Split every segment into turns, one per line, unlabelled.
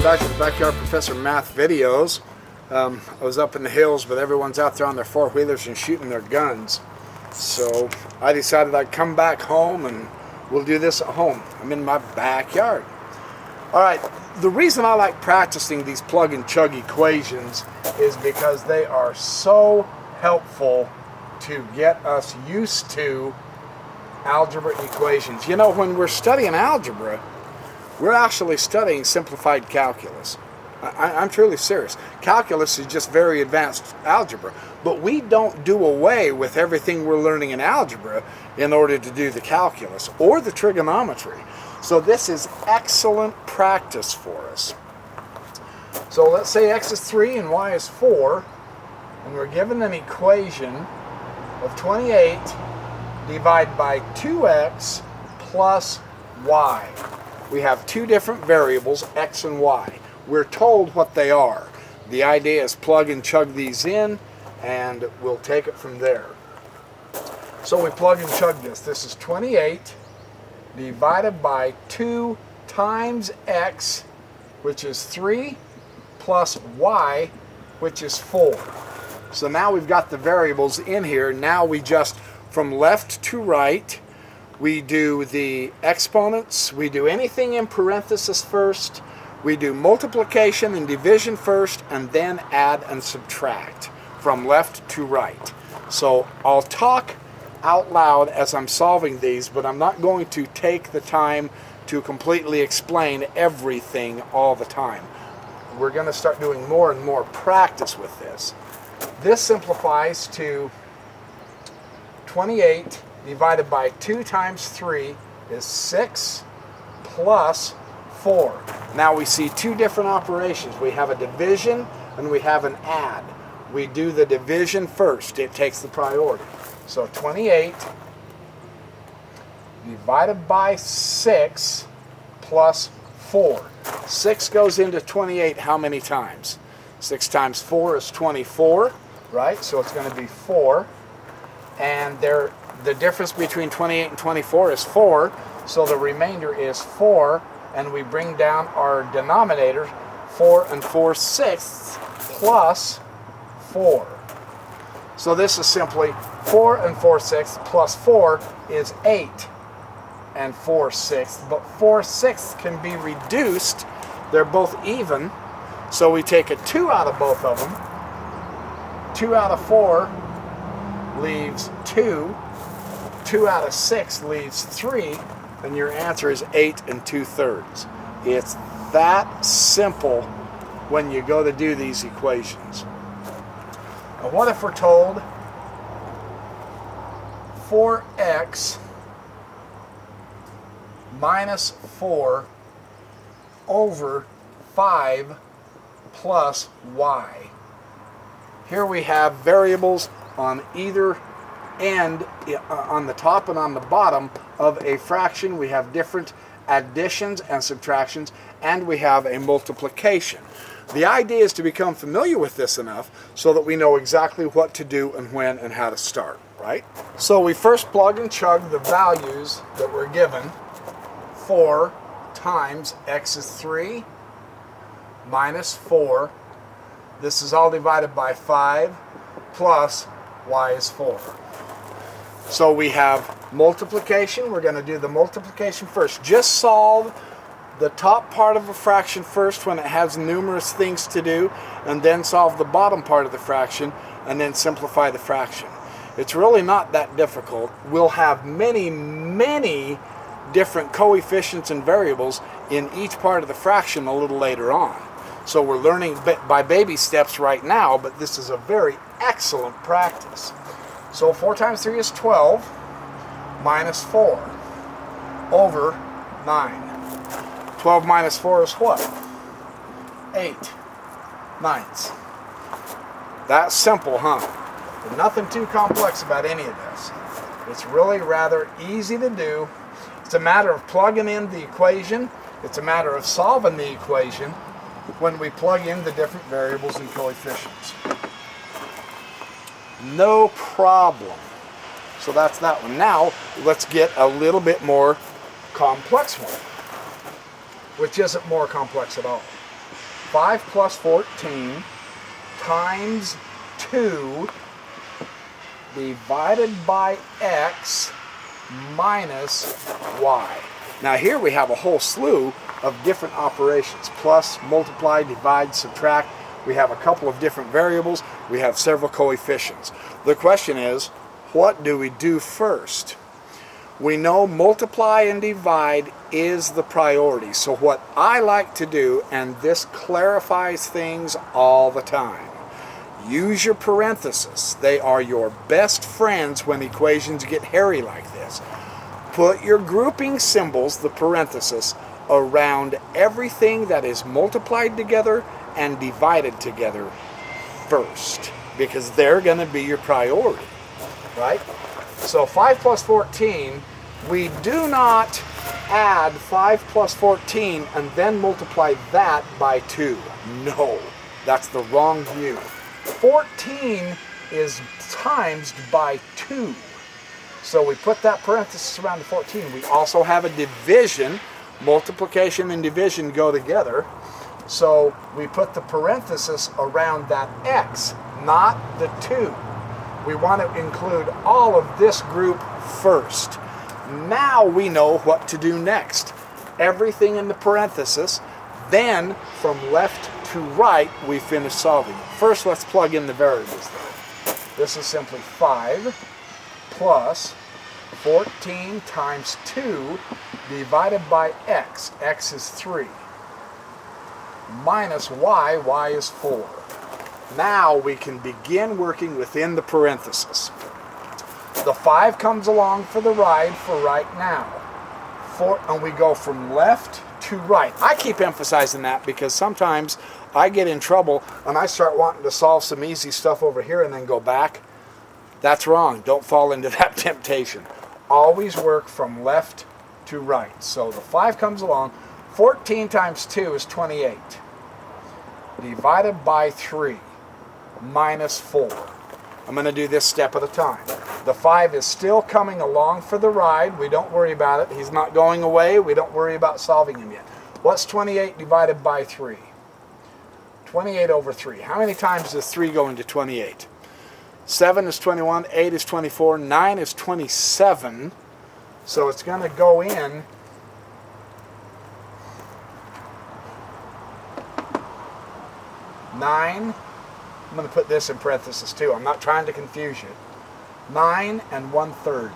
back to the Backyard Professor Math videos. I was up in the hills, but everyone's out there on their four-wheelers and shooting their guns. So I decided I'd come back home and we'll do this at home. I'm in my backyard. Alright, the reason I like practicing these plug and chug equations is because they are so helpful to get us used to algebra equations. You know, when we're studying algebra, we're actually studying simplified calculus. I'm truly serious. Calculus is just very advanced algebra, but we don't do away with everything we're learning in algebra in order to do the calculus or the trigonometry. So this is excellent practice for us. So let's say x is 3 and y is 4, and we're given an equation of 28 divided by 2x plus y. We have two different variables, x and y. We're told what they are. The idea is plug and chug these in, and we'll take it from there. So we plug and chug this. This is 28 divided by 2 times x, which is 3, plus y, which is 4. So now we've got the variables in here. Now we just, from left to right, we do the exponents, we do anything in parentheses first, we do multiplication and division first, and then add and subtract from left to right. So I'll talk out loud as I'm solving these, but I'm not going to take the time to completely explain everything all the time. We're going to start doing more and more practice with this. This simplifies to 28 divided by 2 times 3 is 6 plus 4. Now we see two different operations. We have a division and we have an add. We do the division first. It takes the priority. So 28 divided by 6 plus 4. 6 goes into 28 how many times? 6 times 4 is 24, right? So it's going to be 4. And the difference between 28 and 24 is 4, so the remainder is 4, and we bring down our denominator, 4 and 4/6 plus 4. So this is simply 4 and 4/6 plus 4 is 8 and 4/6, but 4/6 can be reduced. They're both even, so we take a 2 out of both of them. 2 out of 4 leaves 2. 2 out of 6 leaves 3, and your answer is 8 2/3. It's that simple when you go to do these equations. Now what if we're told 4x minus 4 over 5 plus y? Here we have variables on either end, on the top and on the bottom of a fraction. We have different additions and subtractions, and we have a multiplication. The idea is to become familiar with this enough so that we know exactly what to do and when and how to start, right? So we first plug and chug the values that we're given. 4 times x is 3 minus 4. This is all divided by 5 plus y is 4. So we have multiplication. We're going to do the multiplication first. Just solve the top part of a fraction first when it has numerous things to do, and then solve the bottom part of the fraction, and then simplify the fraction. It's really not that difficult. We'll have many, many different coefficients and variables in each part of the fraction a little later on. So we're learning by baby steps right now, but this is a very excellent practice. So 4 times 3 is 12 minus 4 over 9. 12 minus 4 is what? 8/9. That's simple, huh? There's nothing too complex about any of this. It's really rather easy to do. It's a matter of plugging in the equation. It's a matter of solving the equation when we plug in the different variables and coefficients. No problem. So that's that one. Now, let's get a little bit more complex one, which isn't more complex at all. 5 plus 14 times 2 divided by x minus y. Now here we have a whole slew of different operations. Plus, multiply, divide, subtract. We have a couple of different variables. We have several coefficients. The question is, what do we do first? We know multiply and divide is the priority. So what I like to do, and this clarifies things all the time, use your parentheses. They are your best friends when equations get hairy like this. Put your grouping symbols, the parentheses, around everything that is multiplied together and divided together first, because they're going to be your priority, right? So 5 plus 14, we do not add 5 plus 14 and then multiply that by 2. No, that's the wrong view. 14 is times by 2. So we put that parenthesis around the 14. We also have a division. Multiplication and division go together. So we put the parenthesis around that x, not the 2. We want to include all of this group first. Now we know what to do next. Everything in the parenthesis. Then from left to right we finish solving it. First let's plug in the variables though. This is simply 5 plus 14 times 2 divided by x. X is 3. Minus y. Y is 4. Now we can begin working within the parenthesis. The 5 comes along for the ride for right now. And we go from left to right. I keep emphasizing that because sometimes I get in trouble and I start wanting to solve some easy stuff over here and then go back. That's wrong. Don't fall into that temptation. Always work from left to right. So the 5 comes along. 14 times 2 is 28. Divided by 3 minus 4. I'm going to do this step at a time. The 5 is still coming along for the ride. We don't worry about it. He's not going away. We don't worry about solving him yet. What's 28 divided by 3? 28 over 3. How many times does 3 go into 28? 7 is 21, 8 is 24, 9 is 27. So it's going to go in 9. I'm going to put this in parentheses too. I'm not trying to confuse you. 9 and 1/3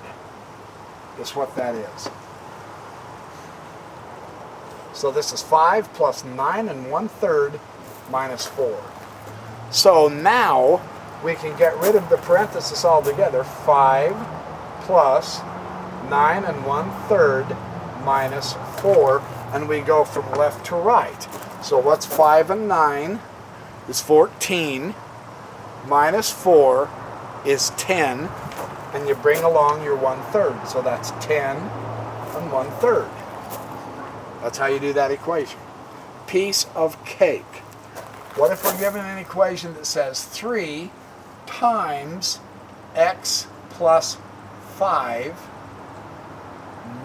is what that is. So this is 5 plus 9 and 1/3 minus 4. So now we can get rid of the parenthesis altogether. 5 plus 9 and 1/3 minus 4. And we go from left to right. So what's 5 and 9 is 14. Minus 4 is 10. And you bring along your 1/3. So that's 10 and 1/3. That's how you do that equation. Piece of cake. What if we're given an equation that says 3 times x plus 5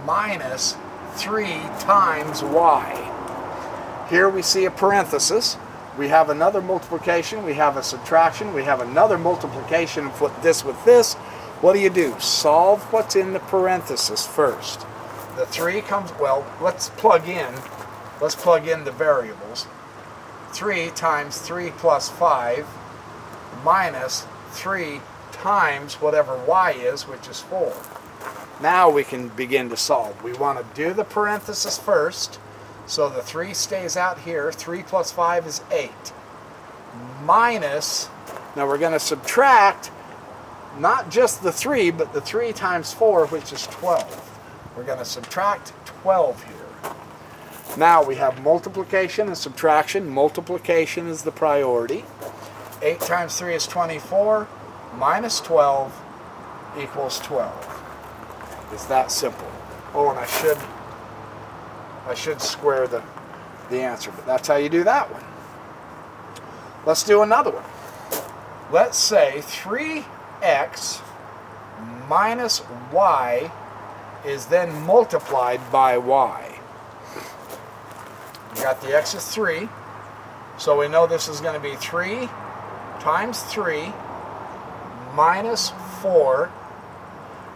minus 3 times y? Here we see a parenthesis. We have another multiplication. We have a subtraction. We have another multiplication. Put this with this. What do? Solve what's in the parenthesis first. The 3 comes, well, let's plug in the variables. 3 times 3 plus 5 minus 3 times whatever y is, which is 4. Now we can begin to solve. We want to do the parenthesis first, so the 3 stays out here. 3 plus 5 is 8. Minus, now we're going to subtract not just the 3, but the 3 times 4, which is 12. We're going to subtract 12 here. Now we have multiplication and subtraction. Multiplication is the priority. 8 times 3 is 24. Minus 12 equals 12. It's that simple. Oh, and I should square the answer, but that's how you do that one. Let's do another one. Let's say 3x minus y is then multiplied by y. We got the x is 3. So we know this is going to be 3 times 3 minus 4.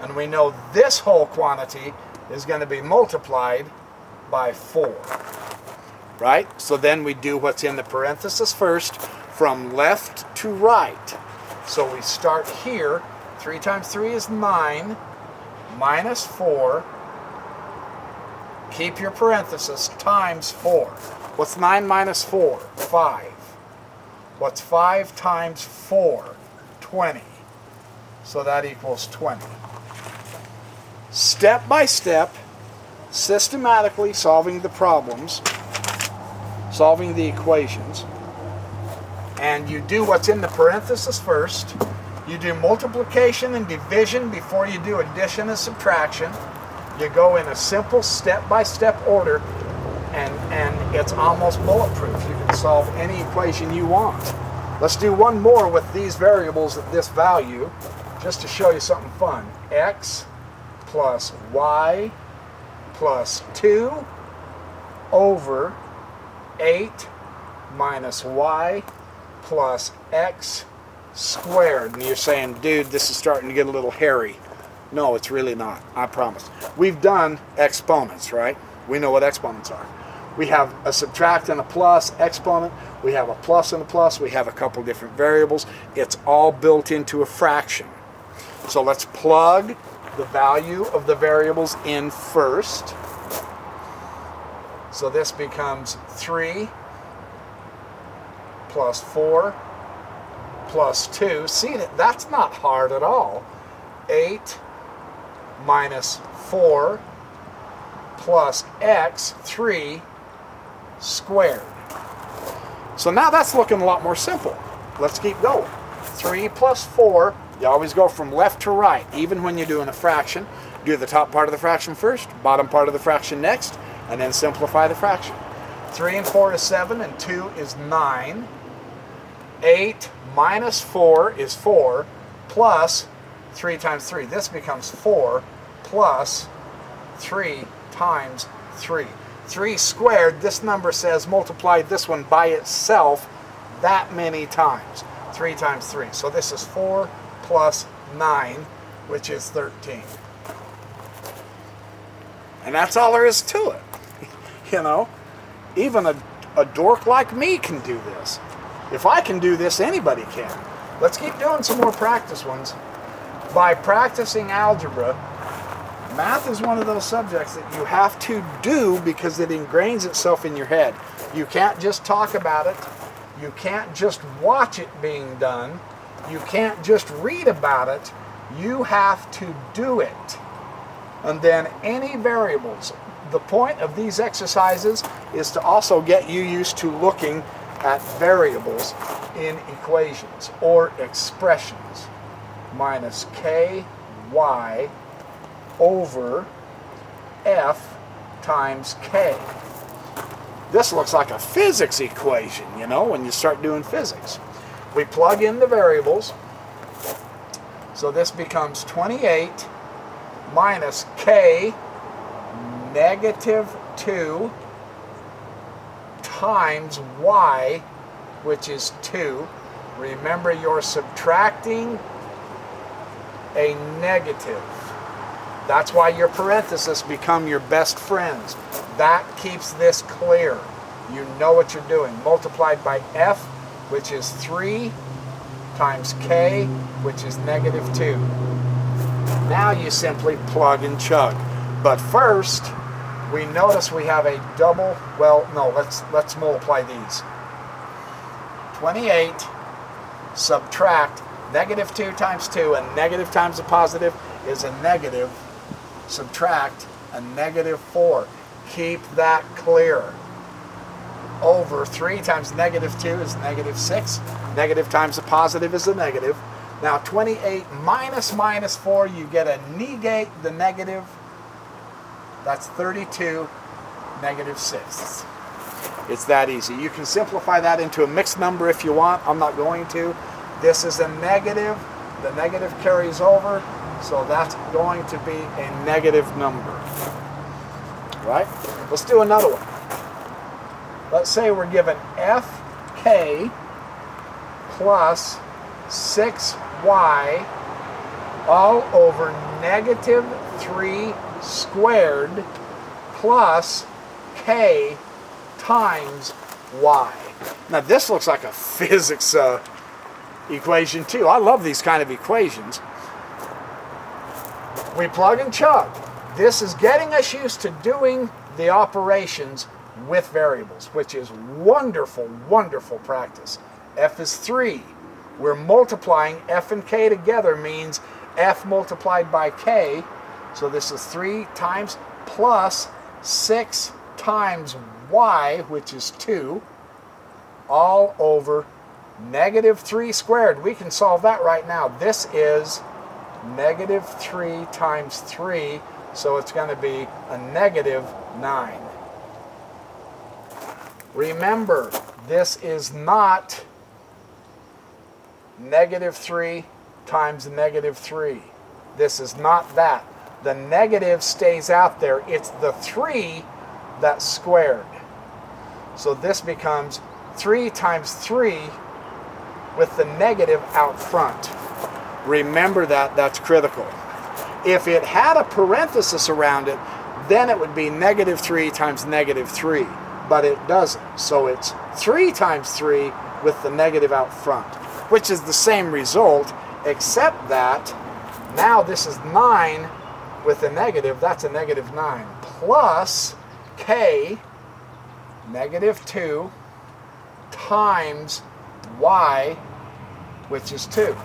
And we know this whole quantity is going to be multiplied by 4. Right? So then we do what's in the parenthesis first, from left to right. So we start here. 3 times 3 is 9, minus 4. Keep your parenthesis, times 4. What's 9 minus 4? 5. What's 5 times 4? 20. So that equals 20. Step by step, systematically solving the problems, solving the equations, and you do what's in the parenthesis first. You do multiplication and division before you do addition and subtraction. You go in a simple step-by-step order, and it's almost bulletproof. You can solve any equation you want. Let's do one more with these variables at this value, just to show you something fun. X plus y plus 2 over 8 minus y plus x squared. And you're saying, dude, this is starting to get a little hairy. No, it's really not. I promise. We've done exponents, right? We know what exponents are. We have a subtract and a plus exponent. We have a plus and a plus. We have a couple different variables. It's all built into a fraction. So let's plug the value of the variables in first. So this becomes 3 plus 4 plus 2. See, that's not hard at all. 8 minus 4 plus x, 3 squared. So now that's looking a lot more simple. Let's keep going. 3 plus 4, you always go from left to right, even when you're doing a fraction. Do the top part of the fraction first, bottom part of the fraction next, and then simplify the fraction. 3 and 4 is 7, and 2 is 9. 8 minus 4 is 4, plus 3 times 3. This becomes 4 plus 3 times 3. 3 squared, this number says multiply this one by itself that many times. 3 times 3. So this is 4 plus 9, which is 13. And that's all there is to it. You know, even a dork like me can do this. If I can do this, anybody can. Let's keep doing some more practice ones. By practicing algebra, math is one of those subjects that you have to do because it ingrains itself in your head. You can't just talk about it. You can't just watch it being done. You can't just read about it. You have to do it. And then any variables. The point of these exercises is to also get you used to looking at variables in equations or expressions. Minus ky over f times k. This looks like a physics equation, you know, when you start doing physics. We plug in the variables. So this becomes 28 minus k negative 2 times y, which is 2. Remember, you're subtracting a negative. That's why your parentheses become your best friends. That keeps this clear. You know what you're doing. Multiplied by f, which is 3, times k, which is negative 2. Now you simply plug and chug. But first, we notice we have a double, well, no, let's multiply these. 28 subtract negative 2 times 2, and negative times a positive is a negative. Subtract a negative 4. Keep that clear. Over 3 times negative 2 is negative 6. Negative times a positive is a negative. Now 28 minus minus 4, you get a negate the negative. That's 32 negative 6. It's that easy. You can simplify that into a mixed number if you want. I'm not going to. This is a negative. The negative carries over. So that's going to be a negative number. Right? Let's do another one. Let's say we're given f k plus 6y all over negative 3 squared plus k times y. Now this looks like a physics equation too. I love these kind of equations. We plug and chug. This is getting us used to doing the operations with variables, which is wonderful, wonderful practice. F is 3. We're multiplying f and k together means f multiplied by k. So this is 3 times plus 6 times y, which is 2, all over negative 3 squared. We can solve that right now. This is negative 3 times 3, so it's going to be a negative 9. Remember, this is not negative 3 times negative 3. This is not that. The negative stays out there. It's the 3 that's squared. So this becomes 3 times 3 with the negative out front. Remember that, that's critical. If it had a parenthesis around it, then it would be negative 3 times negative 3. But it doesn't. So it's 3 times 3 with the negative out front, which is the same result, except that now this is 9 with a negative. That's a negative 9 plus k, negative 2, times y, which is 2.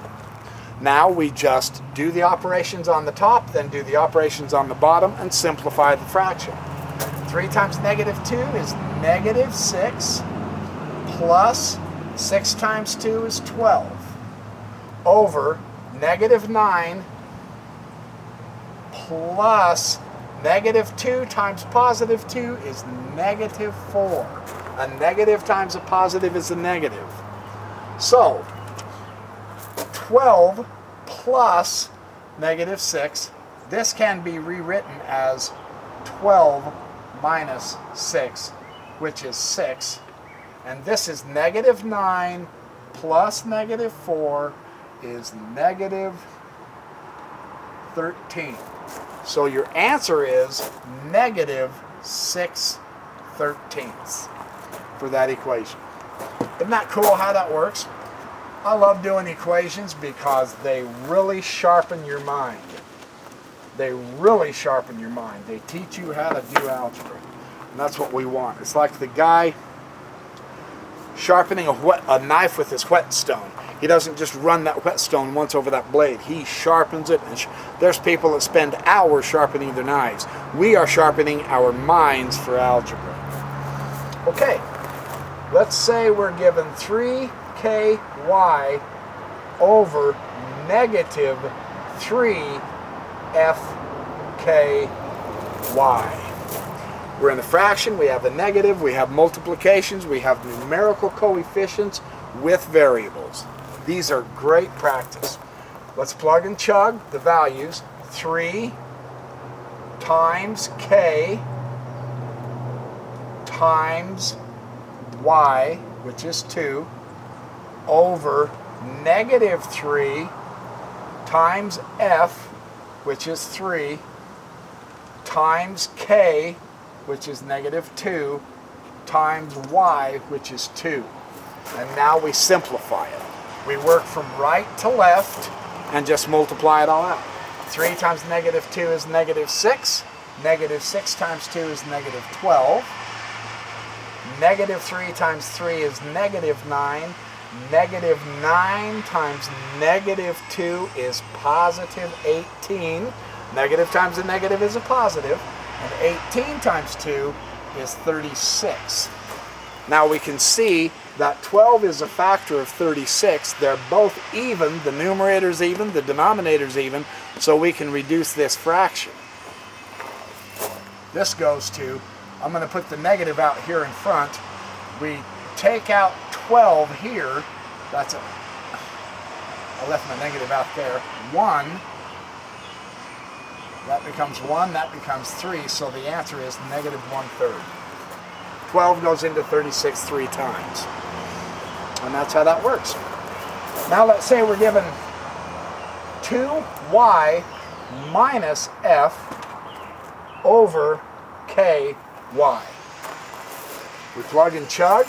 Now we just do the operations on the top, then do the operations on the bottom, and simplify the fraction. 3 times negative 2 is negative 6, plus 6 times 2 is 12, over negative 9 plus negative 2 times positive 2 is negative 4. A negative times a positive is a negative. So 12 plus negative 6, this can be rewritten as 12 minus 6, which is 6. And this is negative 9 plus negative 4 is negative 13. So your answer is negative 6/13 for that equation. Isn't that cool how that works? I love doing equations because they really sharpen your mind. They really sharpen your mind. They teach you how to do algebra. And that's what we want. It's like the guy sharpening a knife with his whetstone. He doesn't just run that whetstone once over that blade. He sharpens it. And there's people that spend hours sharpening their knives. We are sharpening our minds for algebra. Okay, let's say we're given 3ky over negative 3fky. We're in a fraction, we have a negative, we have multiplications, we have numerical coefficients with variables. These are great practice. Let's plug and chug the values. 3 times k times y, which is 2, over negative 3 times f, which is 3, times k, which is negative 2, times y, which is 2. And now we simplify it. We work from right to left and just multiply it all out. 3 times negative 2 is negative 6. Negative 6 times 2 is negative 12. Negative 3 times 3 is negative 9. Negative 9 times negative 2 is positive 18. Negative times a negative is a positive. And 18 times 2 is 36. Now we can see that 12 is a factor of 36. They're both even. The numerator's even, the denominator's even. So we can reduce this fraction. This goes to, I'm going to put the negative out here in front. We take out 12 here. I left my negative out there. 1. That becomes 1, that becomes 3, so the answer is negative 1/3. 12 goes into 36 3 times. And that's how that works. Now let's say we're given 2y minus f over ky. We plug and chug.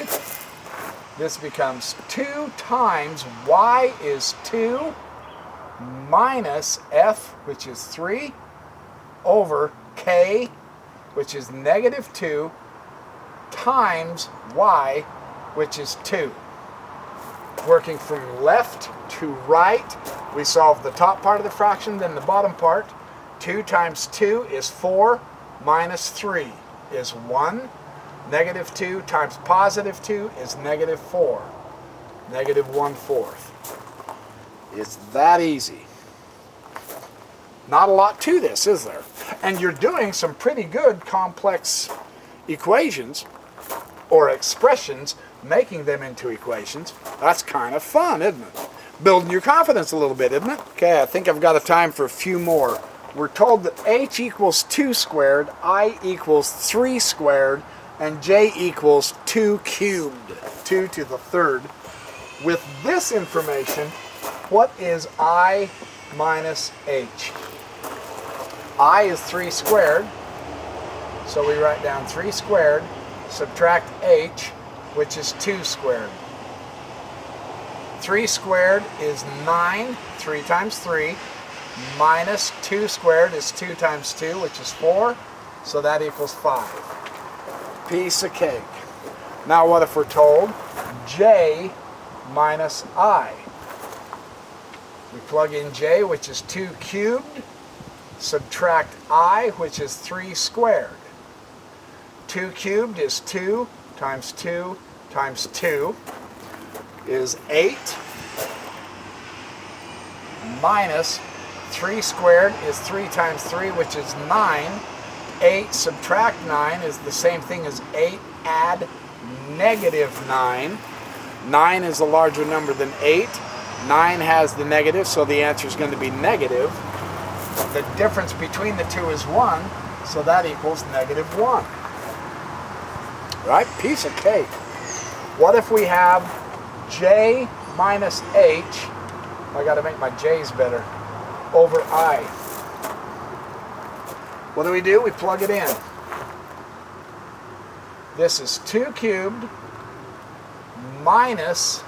This becomes 2 times y is 2 minus f, which is 3, over k, which is negative 2, times y, which is 2. Working from left to right, we solve the top part of the fraction, then the bottom part. 2 times 2 is 4, minus 3 is 1. Negative 2 times positive 2 is negative 4. Negative 1/4. It's that easy. Not a lot to this, is there? And you're doing some pretty good complex equations or expressions, making them into equations. That's kind of fun, isn't it? Building your confidence a little bit, isn't it? Okay, I think I've got a time for a few more. We're told that h equals 2 squared, I equals 3 squared, and j equals 2 cubed, 2 to the third. With this information, what is I minus h? I is 3 squared, so we write down 3 squared, subtract h, which is 2 squared. 3 squared is 9, 3 times 3, minus 2 squared is 2 times 2, which is 4, so that equals 5. Piece of cake. Now what if we're told j minus I? We plug in j, which is 2 cubed, subtract I, which is 3 squared. 2 cubed is 2 times 2 times 2 is 8, minus 3 squared is 3 times 3, which is 9. 8 subtract 9 is the same thing as 8 add negative 9. 9 is a larger number than 8. 9 has the negative, so the answer is going to be negative. The difference between the two is 1, so that equals negative 1. Right? Piece of cake. What if we have j minus h, I got to make my j's better, over I? What do? We plug it in. This is 2 cubed minus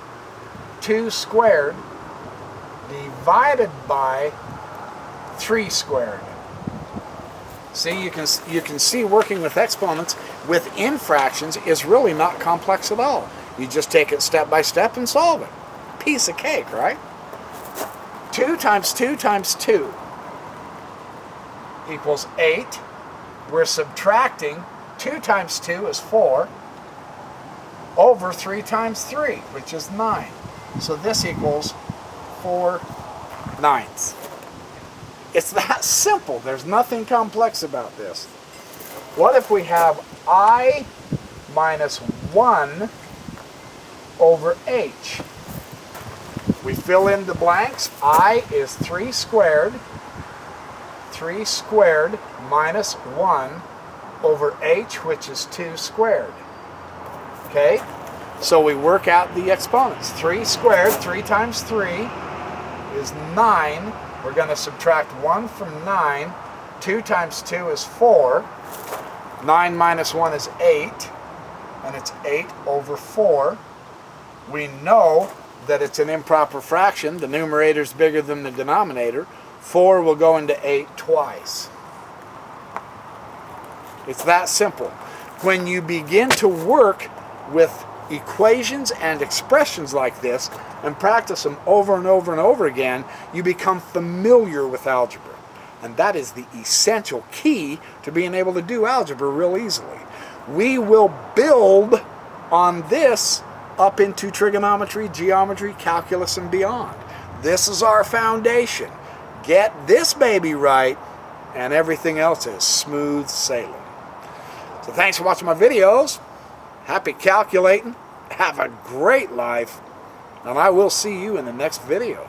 2 squared divided by 3 squared. See, you can see working with exponents within fractions is really not complex at all. You just take it step by step and solve it. Piece of cake, right? 2 times 2 times 2 equals 8. We're subtracting 2 times 2 is 4 over 3 times 3, which is 9. So this equals 4/9. It's that simple. There's nothing complex about this. What if we have I minus 1 over h? We fill in the blanks. I is 3 squared. 3 squared minus 1 over h, which is 2 squared. Okay? So we work out the exponents. 3 squared, 3 times 3 is 9. We're going to subtract 1 from 9. 2 times 2 is 4. 9 minus 1 is 8. And it's 8 over 4. We know that it's an improper fraction. The numerator is bigger than the denominator. 4 will go into 8 twice. It's that simple. When you begin to work with equations and expressions like this and practice them over and over and over again, you become familiar with algebra. And that is the essential key to being able to do algebra real easily. We will build on this up into trigonometry, geometry, calculus, and beyond. This is our foundation. Get this baby right, and everything else is smooth sailing. So thanks for watching my videos. Happy calculating. Have a great life. And I will see you in the next video.